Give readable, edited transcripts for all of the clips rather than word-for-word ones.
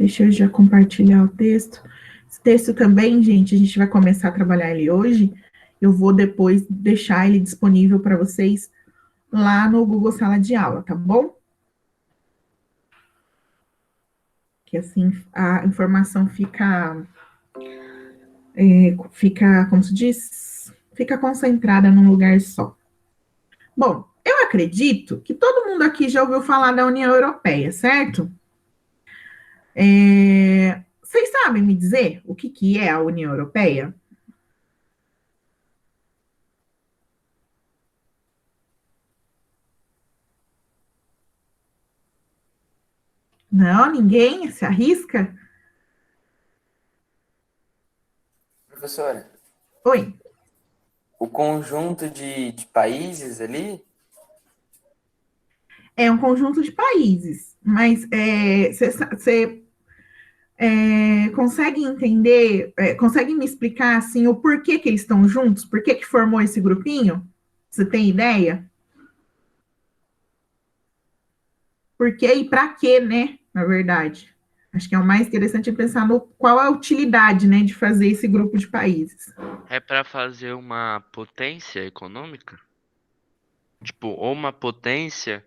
Deixa eu já compartilhar o texto. Esse texto também, gente, a gente vai começar a trabalhar ele hoje. Eu vou depois deixar ele disponível para vocês lá no Google Sala de Aula, tá bom? Que assim a informação fica, como se diz, fica concentrada num lugar só. Bom, eu acredito que todo mundo aqui já ouviu falar da União Europeia, certo? Vocês sabem me dizer o que é a União Europeia? Não, ninguém se arrisca? Professora, Oi. o conjunto de países ali, É um conjunto de países, mas você consegue entender, consegue me explicar assim o porquê que eles estão juntos? Por que que formou esse grupinho? Você tem ideia? Por quê e para quê, né? Na verdade. Acho que é o mais interessante pensar no qual a utilidade, né, de fazer esse grupo de países. É para fazer uma potência econômica? Tipo, ou uma potência,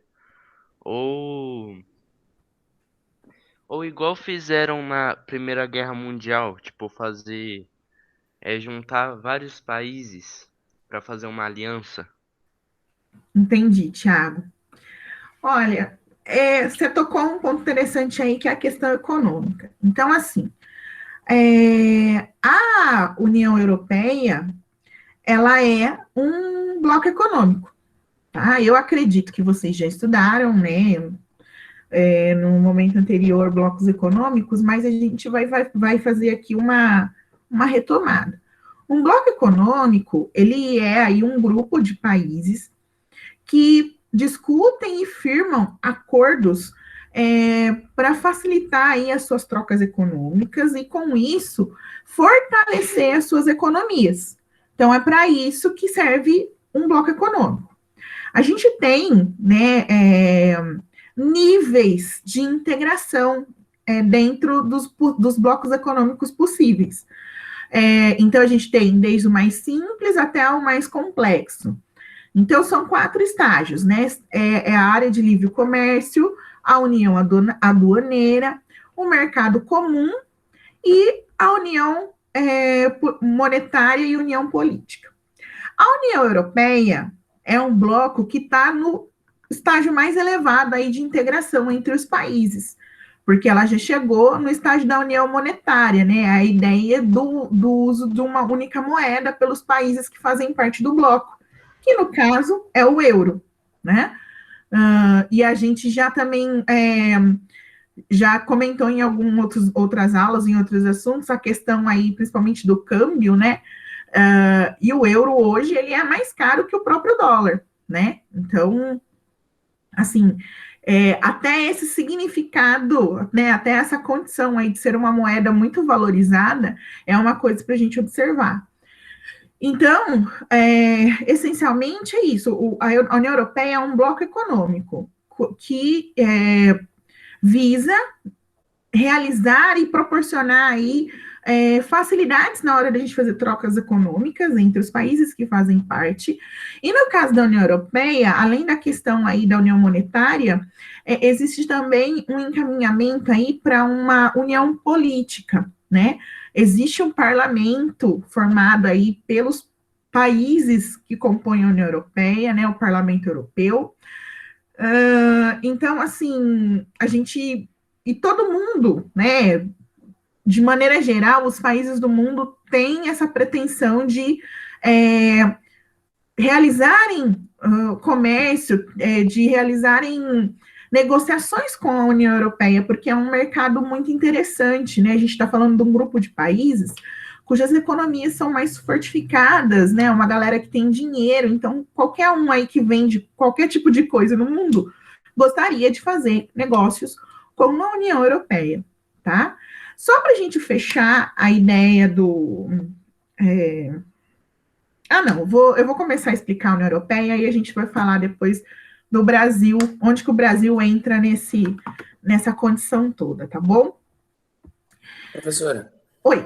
ou ou igual fizeram na Primeira Guerra Mundial, tipo, juntar vários países para fazer uma aliança. Entendi, Thiago. Olha, você tocou um ponto interessante aí, que é a questão econômica. Então, assim, a União Europeia, ela é um bloco econômico, tá? Eu acredito que vocês já estudaram, né, no momento anterior, blocos econômicos, mas a gente vai fazer aqui uma retomada. Um bloco econômico, ele é aí um grupo de países que discutem e firmam acordos para facilitar aí as suas trocas econômicas e, com isso, fortalecer as suas economias. Então, é para isso que serve um bloco econômico. A gente tem, né, níveis de integração dentro dos blocos econômicos possíveis. Então, a gente tem desde o mais simples até o mais complexo. Então, são 4 estágios, né? A área de livre comércio, a união aduaneira, o mercado comum e a união monetária e união política. A União Europeia é um bloco que está no estágio mais elevado aí de integração entre os países, porque ela já chegou no estágio da união monetária, né? A ideia do uso de uma única moeda pelos países que fazem parte do bloco, que no caso é o euro, né? E a gente já também já comentou em outras aulas, em outros assuntos, a questão aí, principalmente do câmbio, né? E o euro hoje, ele é mais caro que o próprio dólar, né? Então, assim, até esse significado, né, até essa condição aí de ser uma moeda muito valorizada, é uma coisa para a gente observar. Então, essencialmente é isso. A União Europeia é um bloco econômico que visa realizar e proporcionar aí facilidades na hora de a gente fazer trocas econômicas entre os países que fazem parte. E no caso da União Europeia, além da questão aí da união monetária, existe também um encaminhamento aí para uma união política, né? Existe um parlamento formado aí pelos países que compõem a União Europeia, né? O Parlamento Europeu. Então, assim, a gente e todo mundo, né, de maneira geral, os países do mundo têm essa pretensão de realizarem comércio, de realizarem negociações com a União Europeia, porque é um mercado muito interessante, né? A gente está falando de um grupo de países cujas economias são mais fortificadas, né? Uma galera que tem dinheiro, então qualquer um aí que vende qualquer tipo de coisa no mundo gostaria de fazer negócios com a União Europeia, tá? Só para a gente fechar a ideia do. Não, eu vou começar a explicar a União Europeia e a gente vai falar depois do Brasil, onde que o Brasil entra nessa condição toda, tá bom? Professora, Oi.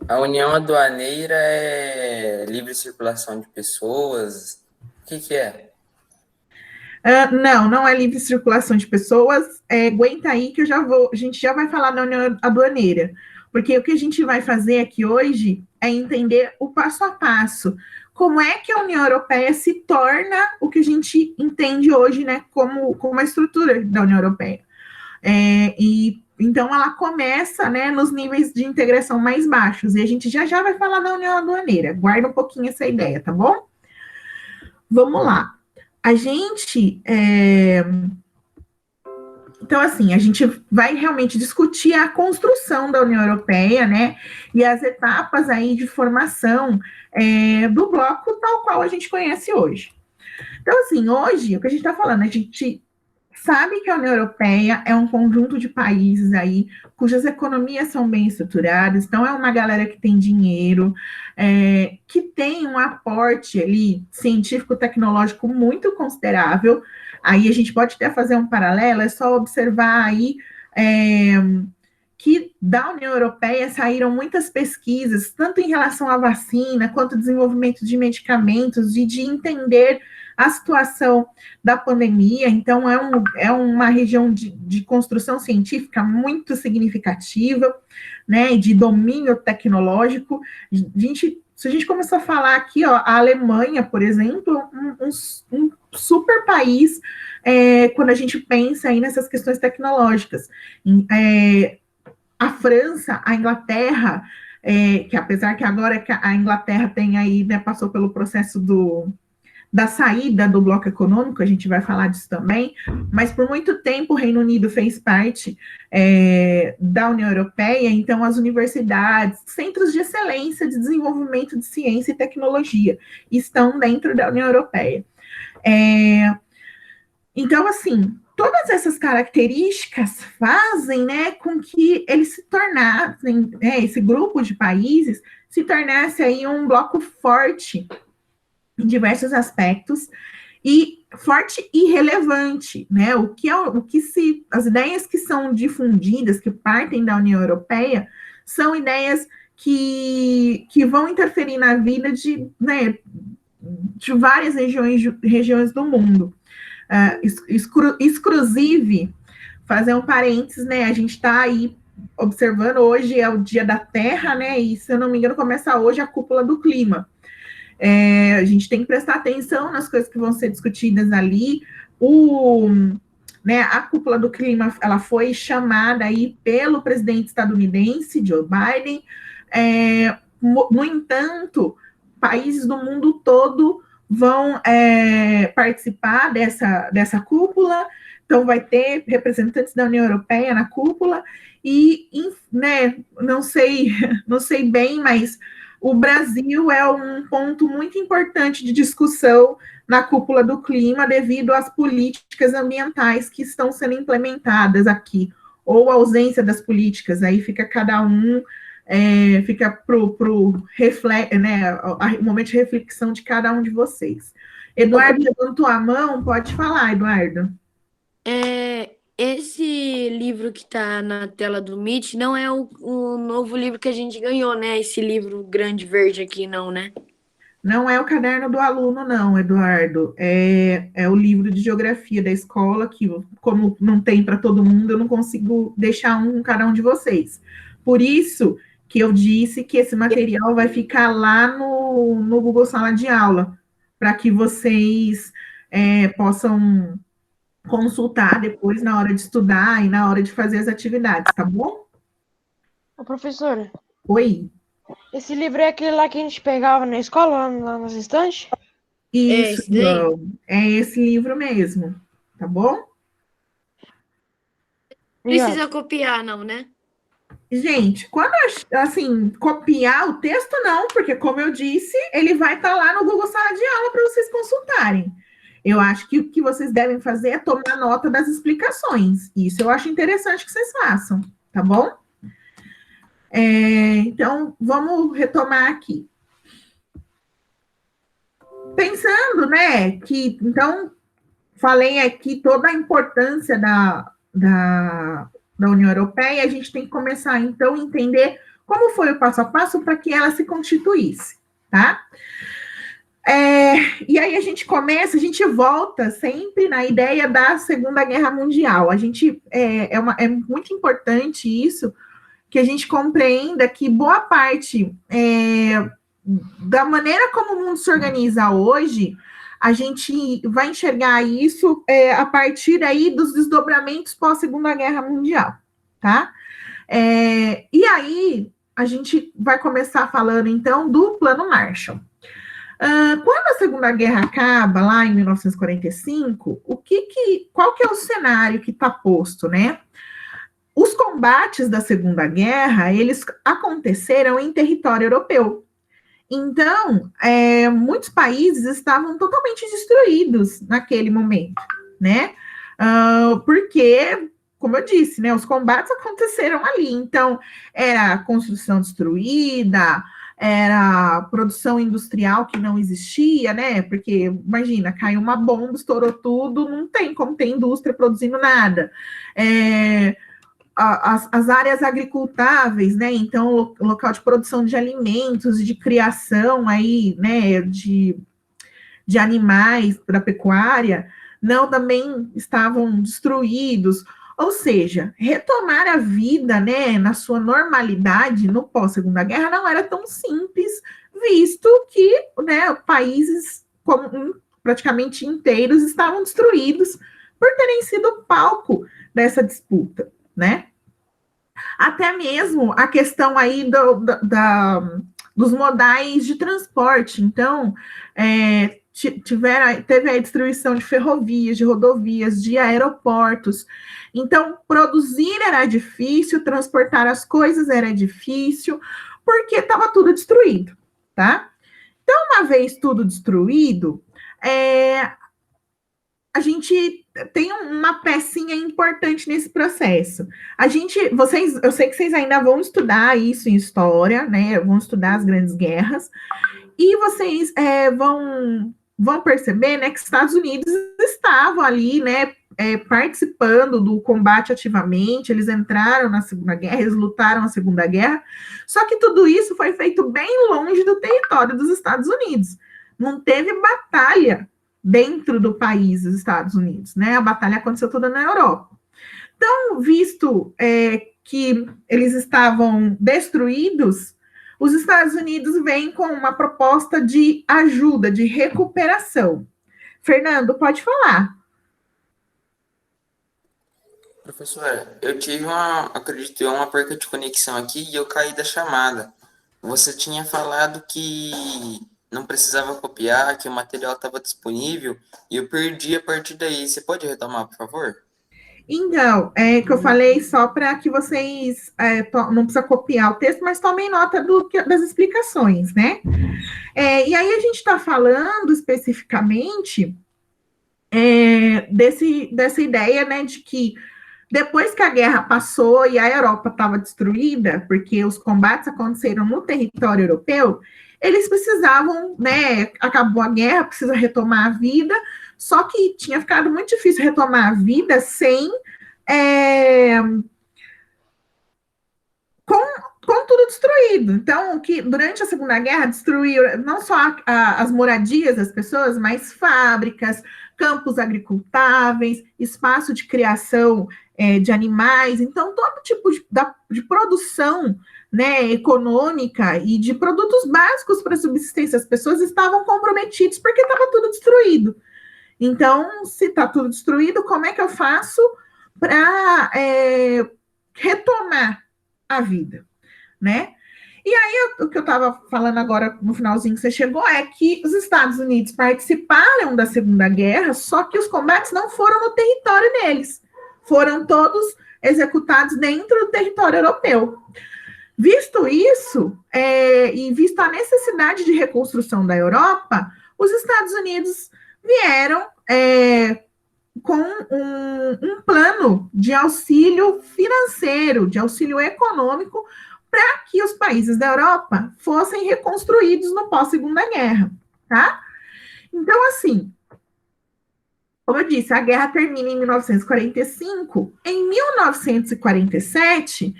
a União Aduaneira é livre circulação de pessoas? O que que é? Não, não é livre circulação de pessoas. Aguenta aí que a gente já vai falar da União Aduaneira, porque o que a gente vai fazer aqui hoje é entender o passo a passo. Como é que a União Europeia se torna o que a gente entende hoje, né, como a estrutura da União Europeia. E então ela começa, né, nos níveis de integração mais baixos, e a gente já vai falar da União Aduaneira. Guarda um pouquinho essa ideia, tá bom? Vamos lá. A gente. Então, assim, a gente vai realmente discutir a construção da União Europeia, né? E as etapas aí de formação do bloco tal qual a gente conhece hoje. Então, assim, hoje, o que a gente está falando, a gente sabe que a União Europeia é um conjunto de países aí cujas economias são bem estruturadas, então é uma galera que tem dinheiro, que tem um aporte ali científico-tecnológico muito considerável. Aí a gente pode até fazer um paralelo, é só observar aí que da União Europeia saíram muitas pesquisas, tanto em relação à vacina, quanto desenvolvimento de medicamentos, e de entender a situação da pandemia. Então, é uma região de construção científica muito significativa, né, de domínio tecnológico. Se a gente começar a falar aqui, ó, a Alemanha, por exemplo, um super país quando a gente pensa aí nessas questões tecnológicas. A França, a Inglaterra, que apesar que agora a Inglaterra tem aí, né, passou pelo processo da saída do bloco econômico, a gente vai falar disso também, mas por muito tempo o Reino Unido fez parte da União Europeia, então as universidades, centros de excelência de desenvolvimento de ciência e tecnologia estão dentro da União Europeia. Então, assim, todas essas características fazem, né, com que eles se tornassem, esse grupo de países se tornasse aí um bloco forte em diversos aspectos, e forte e relevante, né? As ideias que são difundidas, que partem da União Europeia, são ideias que vão interferir na vida de várias regiões do mundo. Exclusive, fazer um parênteses, né? A gente está aí observando, hoje é o Dia da Terra, né? E se eu não me engano, começa hoje a cúpula do clima. A gente tem que prestar atenção nas coisas que vão ser discutidas ali. A cúpula do clima, ela foi chamada aí pelo presidente estadunidense, Joe Biden. No entanto, países do mundo todo vão participar dessa cúpula, então vai ter representantes da União Europeia na cúpula, e, né, não sei bem, mas o Brasil é um ponto muito importante de discussão na cúpula do clima, devido às políticas ambientais que estão sendo implementadas aqui, ou a ausência das políticas. Aí fica cada um, fica para o momento de reflexão de cada um de vocês. Eduardo, levantou a mão, pode falar, Eduardo. Esse livro que está na tela do Meet não é o novo livro que a gente ganhou, né? Esse livro grande verde aqui, não, né? Não é o caderno do aluno, não, Eduardo. É o livro de geografia da escola, que, como não tem para todo mundo, eu não consigo deixar cada um de vocês. Por isso que eu disse que esse material vai ficar lá no Google Sala de Aula, para que vocês possam consultar depois na hora de estudar e na hora de fazer as atividades, tá bom? Ô, professora, Oi. esse livro é aquele lá que a gente pegava na escola, lá nas estantes? Isso, esse daí? João. É esse livro mesmo, tá bom? Precisa copiar, não, né? Gente, quando assim, copiar o texto, não, porque, como eu disse, ele vai estar lá no Google Sala de Aula para vocês consultarem. Eu acho que o que vocês devem fazer é tomar nota das explicações. Isso eu acho interessante que vocês façam, tá bom? Então, vamos retomar aqui. Pensando, né, então, falei aqui toda a importância da da União Europeia, a gente tem que começar, então, a entender como foi o passo a passo para que ela se constituísse, tá? E aí a gente volta sempre na ideia da Segunda Guerra Mundial. É muito importante isso, que a gente compreenda que boa parte da maneira como o mundo se organiza hoje, a gente vai enxergar isso a partir aí dos desdobramentos pós-Segunda Guerra Mundial, tá? E aí a gente vai começar falando, então, do Plano Marshall. Quando a Segunda Guerra acaba, lá em 1945, qual que é o cenário que está posto, né? Os combates da Segunda Guerra, eles aconteceram em território europeu. Então, muitos países estavam totalmente destruídos naquele momento, né? Porque, como eu disse, né, os combates aconteceram ali. Então, era construção destruída, era produção industrial que não existia, né? Porque, imagina, caiu uma bomba, estourou tudo, não tem como ter indústria produzindo nada. As áreas agricultáveis, né? Então, o local de produção de alimentos e de criação aí, né? De animais para a pecuária, também estavam destruídos. Ou seja, retomar a vida, né, na sua normalidade no pós-Segunda Guerra não era tão simples, visto que, né, países praticamente inteiros estavam destruídos por terem sido palco dessa disputa, né? Até mesmo a questão aí dos modais de transporte. Então, teve a destruição de ferrovias, de rodovias, de aeroportos. Então, produzir era difícil, transportar as coisas era difícil, porque estava tudo destruído, tá? Então, uma vez tudo destruído, a gente tem uma pecinha importante nesse processo. Eu sei que vocês ainda vão estudar isso em história, né? Vão estudar as grandes guerras, e vocês vão perceber, né, que os Estados Unidos estavam ali, né, participando do combate ativamente, eles entraram na Segunda Guerra, eles lutaram na Segunda Guerra, só que tudo isso foi feito bem longe do território dos Estados Unidos. Não teve batalha dentro do país dos Estados Unidos, né? A batalha aconteceu toda na Europa. Então, visto que eles estavam destruídos, os Estados Unidos vêm com uma proposta de ajuda, de recuperação. Fernando, pode falar. Professora, eu tive acredito eu, uma perca de conexão aqui e eu caí da chamada. Você tinha falado que não precisava copiar, que o material estava disponível e eu perdi a partir daí. Você pode retomar, por favor? Então, que eu falei só para que vocês não precisam copiar o texto, mas tomem nota das explicações, né? E aí a gente está falando especificamente dessa ideia, né, de que depois que a guerra passou e a Europa estava destruída, porque os combates aconteceram no território europeu, eles precisavam, né, acabou a guerra, precisa retomar a vida, só que tinha ficado muito difícil retomar a vida sem com tudo destruído. Então, que durante a Segunda Guerra destruiu não só as moradias das pessoas, mas fábricas, campos agricultáveis, espaço de criação de animais. Então, todo tipo de produção, né, econômica e de produtos básicos para a subsistência, as pessoas estavam comprometidas porque estava tudo destruído. Então, se está tudo destruído, como é que eu faço para retomar a vida, né? E aí, o que eu estava falando agora no finalzinho que você chegou é que os Estados Unidos participaram da Segunda Guerra, só que os combates não foram no território deles, foram todos executados dentro do território europeu. Visto isso, e visto a necessidade de reconstrução da Europa, os Estados Unidos vieram com um plano de auxílio financeiro, de auxílio econômico, para que os países da Europa fossem reconstruídos no pós-Segunda Guerra, tá? Então, assim, como eu disse, a guerra termina em 1945. Em 1947,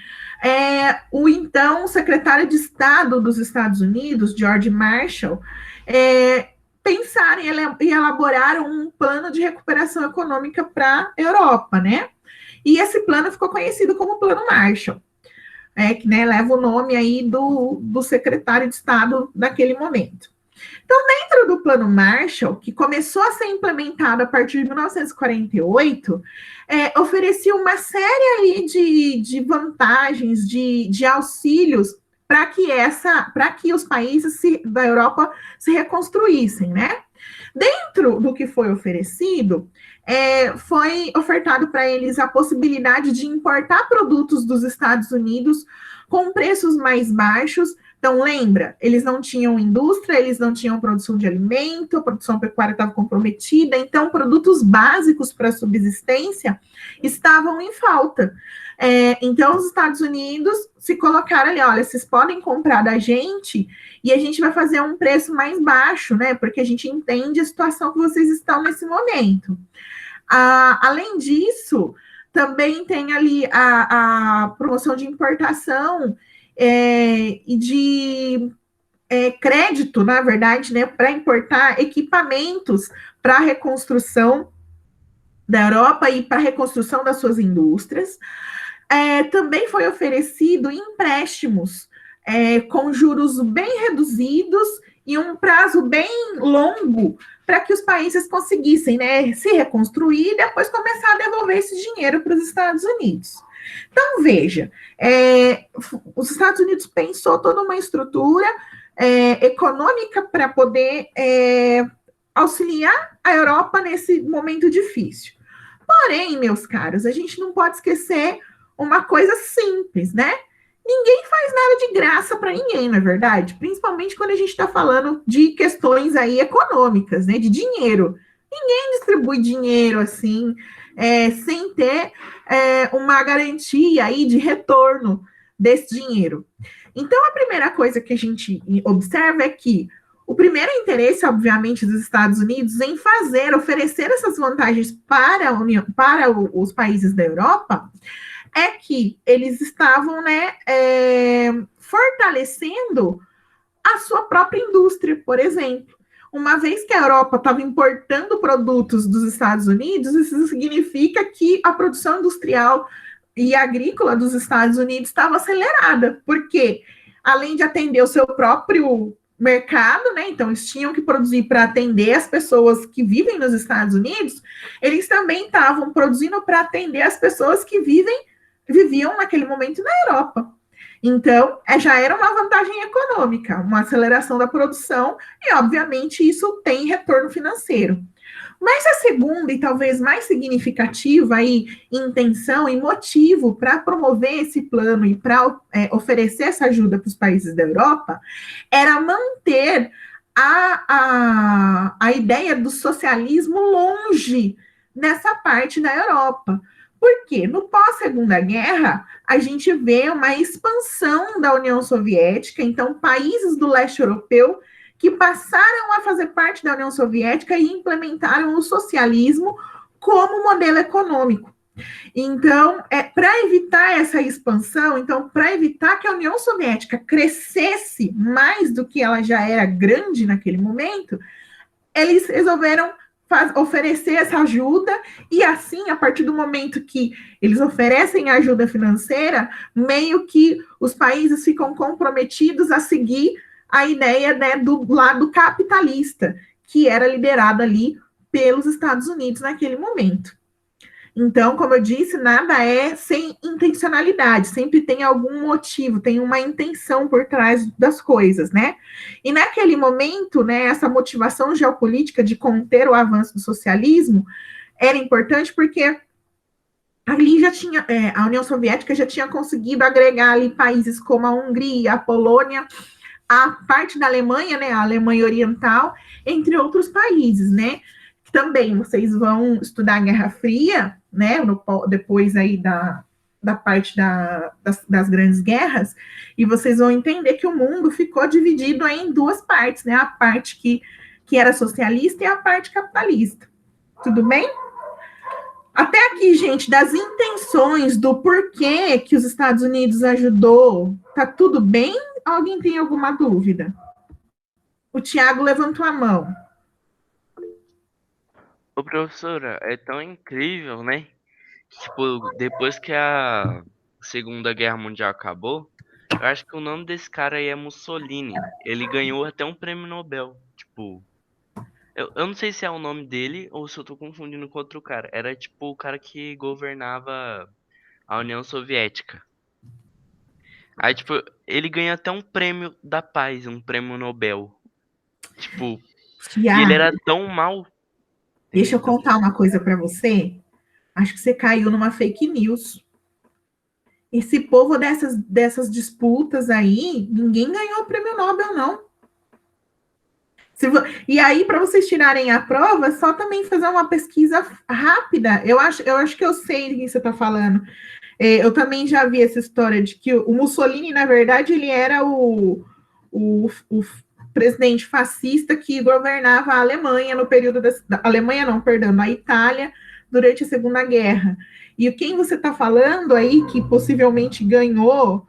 o então secretário de Estado dos Estados Unidos, George Marshall, pensaram e elaboraram um plano de recuperação econômica para a Europa, né? E esse plano ficou conhecido como Plano Marshall, que, né, leva o nome aí do secretário de Estado naquele momento. Então, dentro do Plano Marshall, que começou a ser implementado a partir de 1948, oferecia uma série ali de vantagens, de auxílios para que os países da Europa se reconstruíssem, né? Dentro do que foi oferecido, foi ofertado para eles a possibilidade de importar produtos dos Estados Unidos com preços mais baixos. Então, lembra, eles não tinham indústria, eles não tinham produção de alimento, a produção pecuária estava comprometida, então produtos básicos para a subsistência estavam em falta. Então, os Estados Unidos se colocaram ali, olha, vocês podem comprar da gente e a gente vai fazer um preço mais baixo, né? Porque a gente entende a situação que vocês estão nesse momento. Além disso, também tem ali a promoção de importação e de crédito, na verdade, né, para importar equipamentos para a reconstrução da Europa e para a reconstrução das suas indústrias. Também foi oferecido empréstimos com juros bem reduzidos e um prazo bem longo para que os países conseguissem, né, se reconstruir e depois começar a devolver esse dinheiro para os Estados Unidos. Então, veja, os Estados Unidos pensou toda uma estrutura econômica para poder auxiliar a Europa nesse momento difícil. Porém, meus caros, a gente não pode esquecer uma coisa simples, né? Ninguém faz nada de graça para ninguém, não é verdade? Principalmente quando a gente está falando de questões aí econômicas, né? De dinheiro. Ninguém distribui dinheiro assim, sem ter uma garantia aí de retorno desse dinheiro. Então, a primeira coisa que a gente observa é que o primeiro interesse, obviamente, dos Estados Unidos em oferecer essas vantagens para os países da Europa é que eles estavam, né, fortalecendo a sua própria indústria, por exemplo. Uma vez que a Europa estava importando produtos dos Estados Unidos, isso significa que a produção industrial e agrícola dos Estados Unidos estava acelerada, porque além de atender o seu próprio mercado, né, então eles tinham que produzir para atender as pessoas que vivem nos Estados Unidos, eles também estavam produzindo para atender as pessoas que viviam naquele momento na Europa. Então, já era uma vantagem econômica, uma aceleração da produção, e, obviamente, isso tem retorno financeiro. Mas a segunda, e talvez mais significativa aí, intenção e motivo para promover esse plano e para oferecer essa ajuda para os países da Europa, era manter a ideia do socialismo longe nessa parte da Europa. Porque no pós-Segunda Guerra, a gente vê uma expansão da União Soviética, então países do leste europeu que passaram a fazer parte da União Soviética e implementaram o socialismo como modelo econômico. Então, para evitar essa expansão, então, para evitar que a União Soviética crescesse mais do que ela já era grande naquele momento, eles resolveram oferecer essa ajuda, e assim, a partir do momento que eles oferecem ajuda financeira, meio que os países ficam comprometidos a seguir a ideia, né, do lado capitalista, que era liderado ali pelos Estados Unidos naquele momento. Então, como eu disse, nada é sem intencionalidade, sempre tem algum motivo, tem uma intenção por trás das coisas, né? E naquele momento, né, essa motivação geopolítica de conter o avanço do socialismo era importante porque ali já tinha, a União Soviética já tinha conseguido agregar ali países como a Hungria, a Polônia, a parte da Alemanha, né, a Alemanha Oriental, entre outros países, né? Também vocês vão estudar a Guerra Fria, né, depois aí da parte das grandes guerras, e vocês vão entender que o mundo ficou dividido em duas partes, né, a parte que era socialista e a parte capitalista. Tudo bem? Até aqui, gente, das intenções, do porquê que os Estados Unidos ajudou, tá tudo bem? Alguém tem alguma dúvida? O Tiago levantou a mão. Ô, professora, é tão incrível, né? Tipo, depois que a Segunda Guerra Mundial acabou, eu acho que o nome desse cara aí é Mussolini. Ele ganhou até um prêmio Nobel. Tipo, eu não sei se é o nome dele ou se eu tô confundindo com outro cara. Era tipo o cara que governava a União Soviética. Aí, tipo, ele ganha até um prêmio da paz, um prêmio Nobel. Tipo, e ele Tiago, era tão mal. deixa eu Eita, contar uma coisa para você. Acho que você caiu numa fake news. Esse povo dessas disputas aí, ninguém ganhou o prêmio Nobel, não. E aí, para vocês tirarem a prova, é só também fazer uma pesquisa rápida. Eu acho que eu sei de quem você está falando. Eu também já vi essa história de que o Mussolini, na verdade, ele era o presidente fascista que governava a Alemanha no período da Alemanha, não, perdão, a Itália durante a Segunda Guerra. E quem você está falando aí que possivelmente ganhou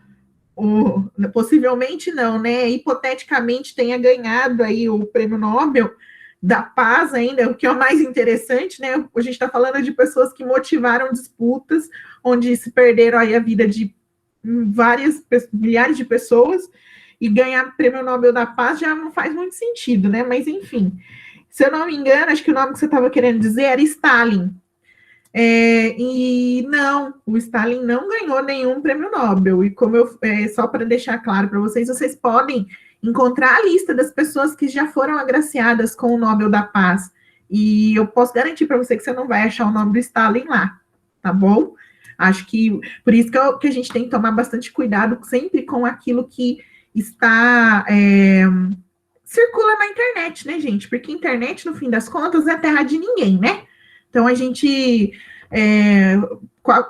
possivelmente não, né? Hipoteticamente tenha ganhado aí o prêmio Nobel da Paz ainda, o que é o mais interessante, né? A gente está falando de pessoas que motivaram disputas, onde se perderam aí a vida de milhares de pessoas, e ganhar prêmio Nobel da Paz já não faz muito sentido, né? Mas enfim, se eu não me engano, acho que o nome que você estava querendo dizer era Stalin. E não, o Stalin não ganhou nenhum prêmio Nobel. E como só para deixar claro para vocês, vocês podem encontrar a lista das pessoas que já foram agraciadas com o Nobel da Paz. E eu posso garantir para você que você não vai achar o nome do Stalin lá, tá bom? Acho que por isso que a gente tem que tomar bastante cuidado sempre com aquilo que está circula na internet, né, gente? Porque a internet, no fim das contas, é terra de ninguém, né? Então,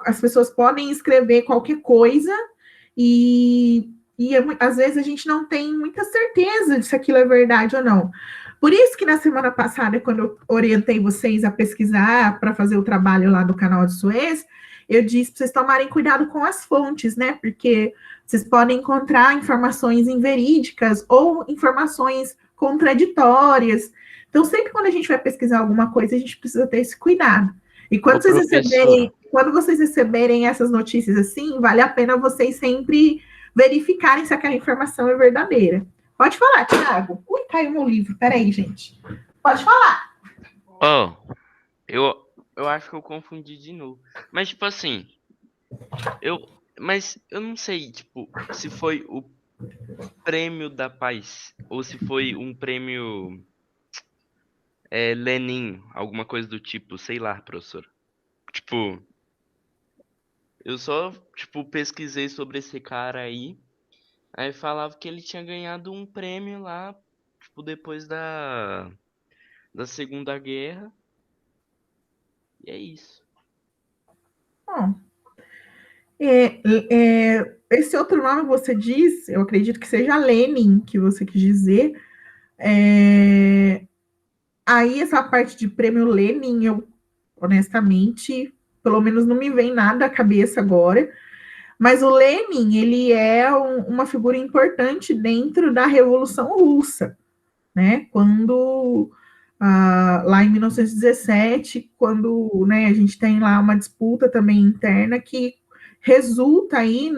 as pessoas podem escrever qualquer coisa e às vezes a gente não tem muita certeza de se aquilo é verdade ou não. Por isso que na semana passada, quando eu orientei vocês a pesquisar para fazer o trabalho lá do canal de Suez, eu disse para vocês tomarem cuidado com as fontes, né? Porque vocês podem encontrar informações inverídicas ou informações contraditórias. Então, sempre quando a gente vai pesquisar alguma coisa, a gente precisa ter esse cuidado. E quando vocês receberem essas notícias assim, vale a pena vocês sempre verificarem se aquela informação é verdadeira. Pode falar, Thiago. Ui, caiu meu livro. Peraí, gente. Pode falar. eu acho que eu confundi de novo. Mas, tipo assim, mas eu não sei, tipo, se foi o prêmio da paz ou se foi um prêmio Lenin, alguma coisa do tipo, sei lá, professor. Tipo, eu só, tipo, pesquisei sobre esse cara aí falava que ele tinha ganhado um prêmio lá, tipo, depois da Segunda Guerra. E é isso. Bom, esse outro nome que você diz, eu acredito que seja Lenin, que você quis dizer. Aí, essa parte de prêmio Lenin, eu, honestamente, pelo menos não me vem nada à cabeça agora. Mas o Lenin, ele é uma figura importante dentro da Revolução Russa, né? Quando, lá em 1917, quando, né, a gente tem lá uma disputa também interna que resulta aí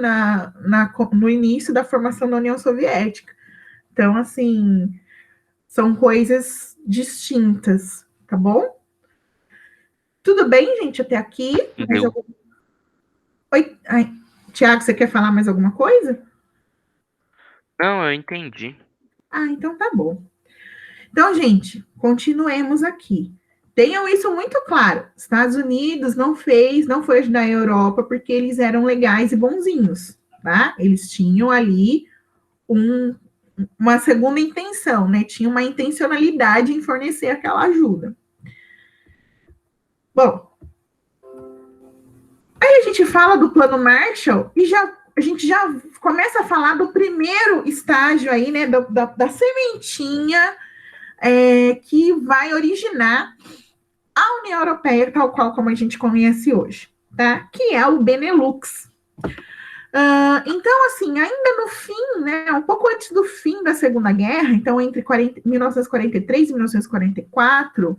no início da formação da União Soviética. Então, assim, são coisas distintas, tá bom? Tudo bem, gente, até aqui? Oi, Tiago, você quer falar mais alguma coisa? Não, eu entendi. Então tá bom. Então, gente, continuemos aqui. Tenham isso muito claro. Estados Unidos não foi ajudar a Europa porque eles eram legais e bonzinhos, tá? Eles tinham ali uma segunda intenção, né? Tinha uma intencionalidade em fornecer aquela ajuda. Bom, aí a gente fala do Plano Marshall e a gente já começa a falar do primeiro estágio aí, né? Da sementinha que vai originar a União Europeia, tal qual como a gente conhece hoje, tá? Que é o Benelux. Então, assim, ainda no fim, né, um pouco antes do fim da Segunda Guerra, então entre 1943 e 1944,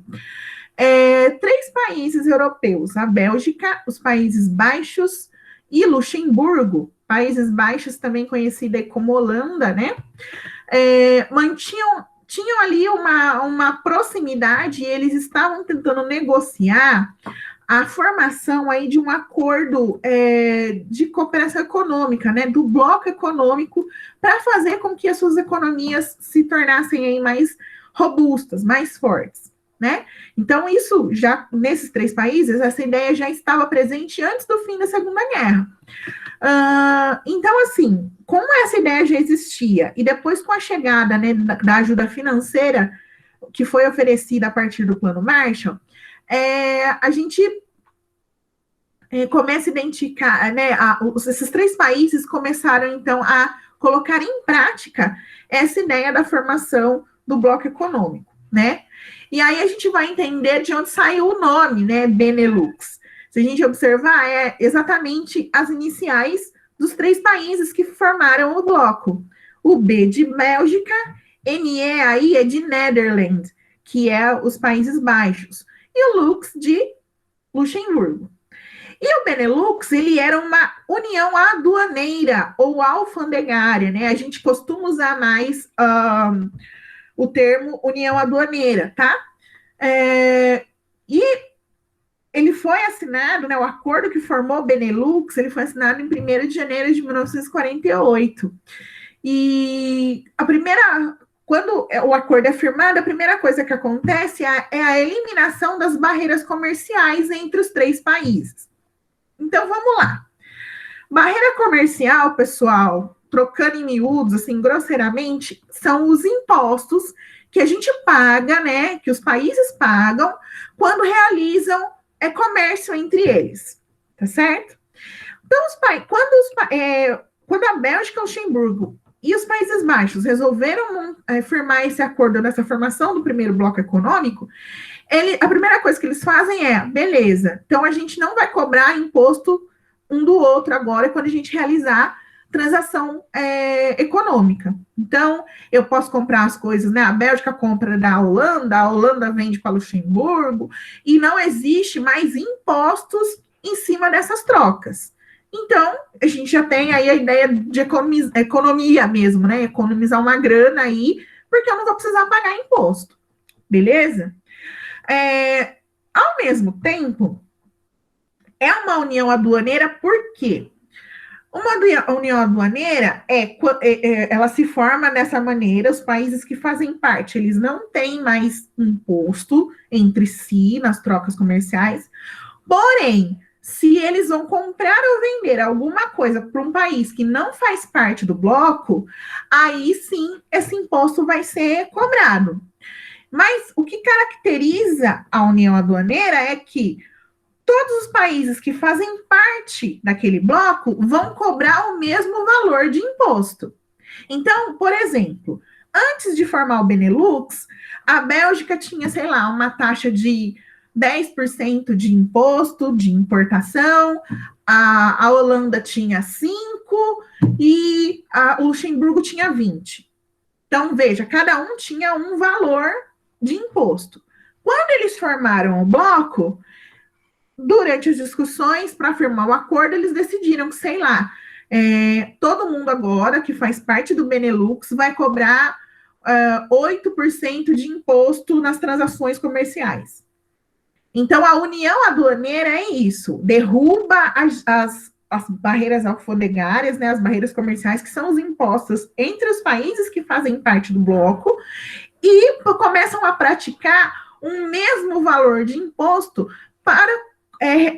três países europeus, a Bélgica, os Países Baixos e Luxemburgo, Países Baixos também conhecida como Holanda, né, tinham ali uma proximidade e eles estavam tentando negociar a formação aí de um acordo de cooperação econômica, né, do bloco econômico, para fazer com que as suas economias se tornassem aí mais robustas, mais fortes, né? Então, isso já, nesses três países, essa ideia já estava presente antes do fim da Segunda Guerra. Então, assim, como essa ideia já existia, e depois com a chegada, né, da ajuda financeira que foi oferecida a partir do Plano Marshall, a gente começa a identificar, né, esses três países começaram, então, a colocar em prática essa ideia da formação do bloco econômico, né? E aí a gente vai entender de onde saiu o nome, né, Benelux. Se a gente observar, é exatamente as iniciais dos três países que formaram o bloco. O B de Bélgica, NE aí é de Netherlands, que é os Países Baixos, e o Lux de Luxemburgo. E o Benelux, ele era uma união aduaneira ou alfandegária, né? A gente costuma usar mais o termo união aduaneira, tá? E ele foi assinado, né? O acordo que formou o Benelux, ele foi assinado em 1º de janeiro de 1948. E quando o acordo é firmado, a primeira coisa que acontece é a eliminação das barreiras comerciais entre os três países. Então, vamos lá. Barreira comercial, pessoal, trocando em miúdos, assim, grosseiramente, são os impostos que a gente paga, né, que os países pagam quando realizam comércio entre eles, tá certo? Então, quando a Bélgica, o Luxemburgo e os Países Baixos resolveram firmar esse acordo nessa formação do primeiro bloco econômico, a primeira coisa que eles fazem beleza, então a gente não vai cobrar imposto um do outro agora quando a gente realizar transação econômica. Então, eu posso comprar as coisas, né? A Bélgica compra da Holanda, a Holanda vende para Luxemburgo, e não existe mais impostos em cima dessas trocas. Então, a gente já tem aí a ideia de economia mesmo, né? Economizar uma grana aí, porque eu não vou precisar pagar imposto. Beleza? Ao mesmo tempo, é uma união aduaneira, por quê? Uma união aduaneira ela se forma dessa maneira, os países que fazem parte, eles não têm mais imposto entre si nas trocas comerciais, porém, se eles vão comprar ou vender alguma coisa para um país que não faz parte do bloco, aí sim esse imposto vai ser cobrado. Mas o que caracteriza a união aduaneira é que todos os países que fazem parte daquele bloco vão cobrar o mesmo valor de imposto. Então, por exemplo, antes de formar o Benelux, a Bélgica tinha, sei lá, uma taxa de 10% de imposto de importação, a Holanda tinha 5% e o Luxemburgo tinha 20%. Então, veja, cada um tinha um valor de imposto. Quando eles formaram o bloco, durante as discussões para firmar o acordo, eles decidiram que, sei lá, todo mundo agora que faz parte do Benelux vai cobrar 8% de imposto nas transações comerciais. Então, a união aduaneira é isso, derruba as barreiras alfandegárias, né, as barreiras comerciais, que são os impostos entre os países que fazem parte do bloco, e começam a praticar um mesmo valor de imposto para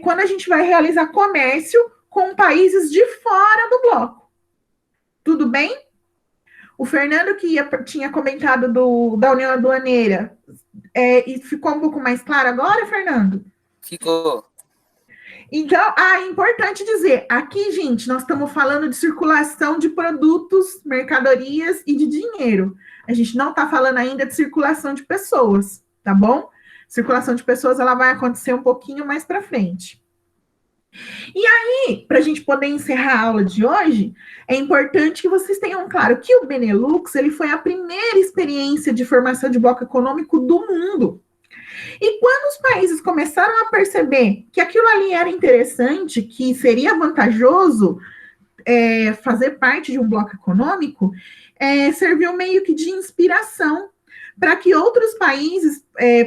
quando a gente vai realizar comércio com países de fora do bloco. Tudo bem? O Fernando tinha comentado da União Aduaneira, e ficou um pouco mais claro agora, Fernando? Ficou. Então, é importante dizer, aqui, gente, nós estamos falando de circulação de produtos, mercadorias e de dinheiro. A gente não está falando ainda de circulação de pessoas, tá bom? Circulação de pessoas, ela vai acontecer um pouquinho mais para frente. E aí, para a gente poder encerrar a aula de hoje, é importante que vocês tenham claro que o Benelux, ele foi a primeira experiência de formação de bloco econômico do mundo. E quando os países começaram a perceber que aquilo ali era interessante, que seria vantajoso fazer parte de um bloco econômico, serviu meio que de inspiração para que outros países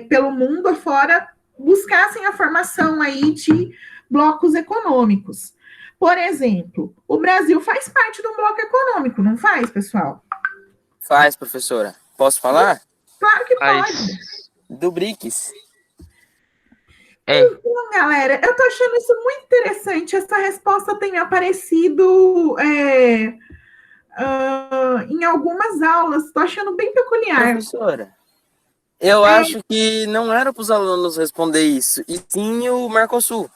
pelo mundo afora buscassem a formação aí de blocos econômicos. Por exemplo, o Brasil faz parte de um bloco econômico, não faz, pessoal? Faz, professora. Posso falar? Claro que Mas, pode. Do BRICS. Então, galera, eu tô achando isso muito interessante. Essa resposta tem aparecido em algumas aulas. Tô achando bem peculiar. Professora, eu acho que não era para os alunos responder isso, e sim o Mercosul.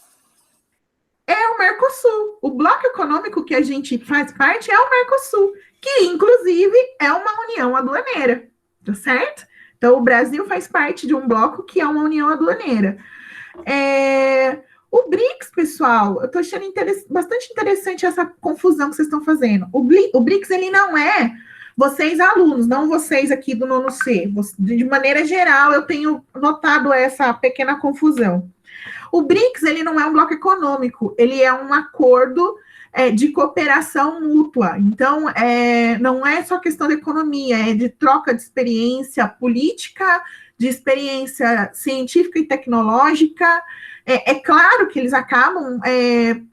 É o Mercosul. O bloco econômico que a gente faz parte é o Mercosul, que, inclusive, é uma união aduaneira, tá certo? Então, o Brasil faz parte de um bloco que é uma união aduaneira. O BRICS, pessoal, eu tô achando bastante interessante essa confusão que vocês estão fazendo. O BRICS, ele não é vocês alunos, não vocês aqui do nono C. De maneira geral, eu tenho notado essa pequena confusão. O BRICS, ele não é um bloco econômico, ele é um acordo de cooperação mútua. Então, não é só questão de economia, é de troca de experiência política, de experiência científica e tecnológica. É claro que eles acabam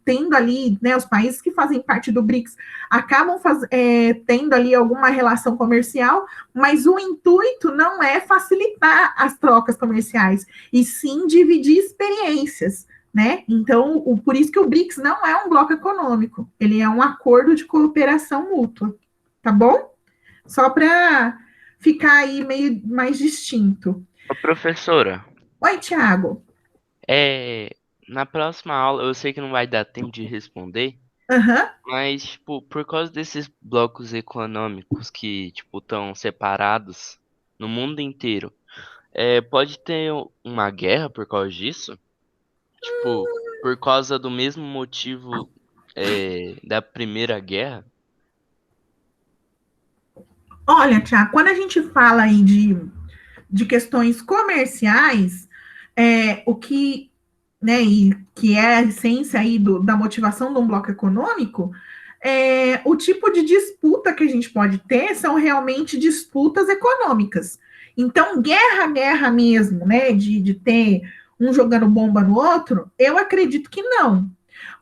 tendo ali, né, os países que fazem parte do BRICS acabam tendo ali alguma relação comercial, mas o intuito não é facilitar as trocas comerciais, e sim dividir experiências, né? Então, por isso que o BRICS não é um bloco econômico, ele é um acordo de cooperação mútua, tá bom? Só para ficar aí meio mais distinto. Ô, professora, Oi, Thiago. Na próxima aula, eu sei que não vai dar tempo de responder, Aham. mas, tipo, por causa desses blocos econômicos que, tipo, estão separados no mundo inteiro, pode ter uma guerra por causa disso? Tipo, por causa do mesmo motivo, da Primeira Guerra? Olha, Tiago, quando a gente fala aí de questões comerciais, o que, né, e que é a essência aí da motivação de um bloco econômico, o tipo de disputa que a gente pode ter são realmente disputas econômicas. Então, guerra mesmo, né, de ter um jogando bomba no outro, eu acredito que não.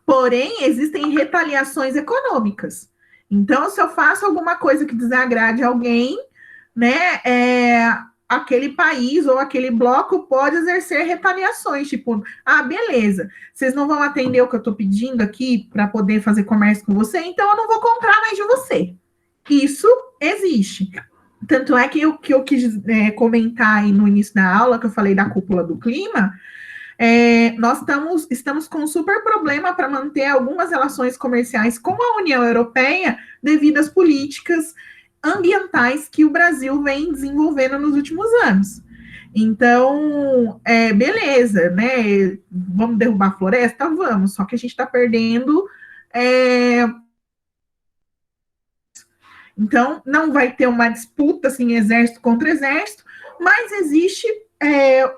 Porém, existem retaliações econômicas. Então, se eu faço alguma coisa que desagrade alguém, né, aquele país ou aquele bloco pode exercer retaliações, tipo, beleza, vocês não vão atender o que eu estou pedindo aqui para poder fazer comércio com você, então eu não vou comprar mais de você. Isso existe. Tanto é que eu quis comentar aí no início da aula, que eu falei da cúpula do clima, nós estamos com um super problema para manter algumas relações comerciais com a União Europeia devido às políticas ambientais que o Brasil vem desenvolvendo nos últimos anos. Então, beleza, né? Vamos derrubar a floresta? Vamos, só que a gente está perdendo. Então, não vai ter uma disputa assim, exército contra exército, mas existe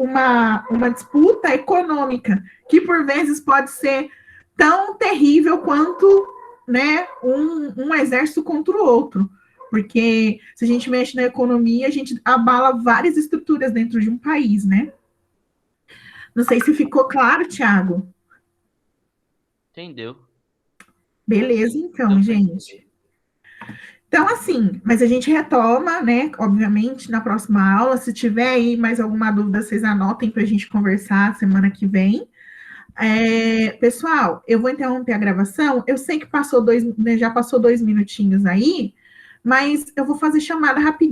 uma disputa econômica, que por vezes pode ser tão terrível quanto, né, um exército contra o outro. Porque se a gente mexe na economia, a gente abala várias estruturas dentro de um país, né? Não sei se ficou claro, Thiago. Entendeu? Beleza, então, gente. Então, assim, mas a gente retoma, né, obviamente, na próxima aula. Se tiver aí mais alguma dúvida, vocês anotem para a gente conversar semana que vem. Pessoal, eu vou interromper a gravação. Eu sei que já passou 2 minutinhos aí, mas eu vou fazer chamada rapidinho.